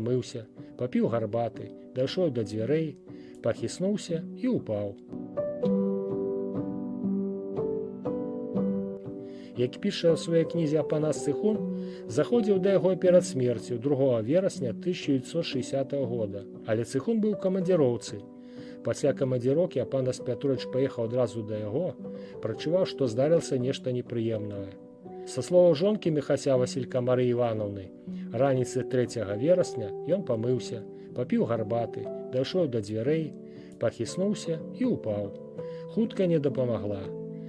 памыўся, папіў гарбаты, дайшоў да дзвярэй, пахіснуўся і ўпаў. Як піша ў сваёй кнізе Апанас Цыхун, заходзіў да яго перад смерцю 2 верасня 1960 года. Але Цыхун быў у камандзіроўцы. Пасля камандзіроўкі Апанас Пятрович паехаў адразу да яго, прачуваў, што здарылася нешта непрыемнае. Са словаў жонкі Міхася Васілька Марыі Івановны, раніцай 3 верасня ён памыўся, папіў гарбаты, дайшоў да дзвярэй, пахіснуўся і ўпаў. Хутка не дапамагла.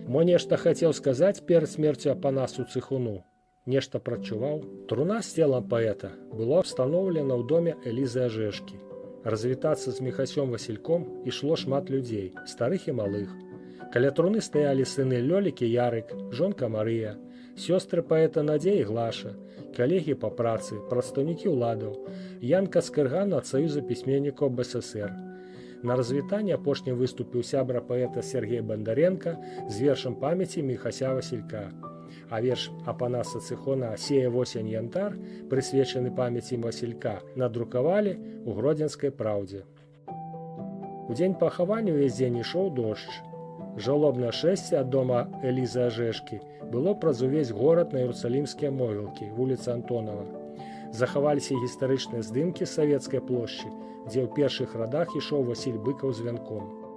Мо нешта хацеў сказаць перад смерцю Апанасу Цыхуну. Нешта прачуваў. Труна з целам паэта была ўстаноўлена ў доме Элізы Ажэшкі. Развітацца з Міхасём Васільком ішло шмат людзей, старых і малых. Каля труны стаялі сыны Лёлік і Ярык, жонка Марыя, сёстры паэта Надзея і Глаша, калегі па працы, прадстаўнікі ўладаў, Янка Скырган ад Саюза пісьменнікаў БССР. На развітанне апошнім выступіў сябра паэта Сергей Бондаренко з вершам памяці Міхася Васілька. А верш Апанаса Цыхуна «Сея восень янтар», прысвечаны памяці Васілька, надрукавалі ў Гродзенскай праўдзе. У дзень пахавання ўвесь дзень ішоў дождж. Жалобнае шэсце ад дома Элізы Ажэшкі было праз увесь горад на Іерусалімскія могілкі, вуліца Антонова. Захаваліся гістарычныя здымкі з Савецкай плошчы, дзе ў першых радах ішоў Васіль Быкаў з вянком.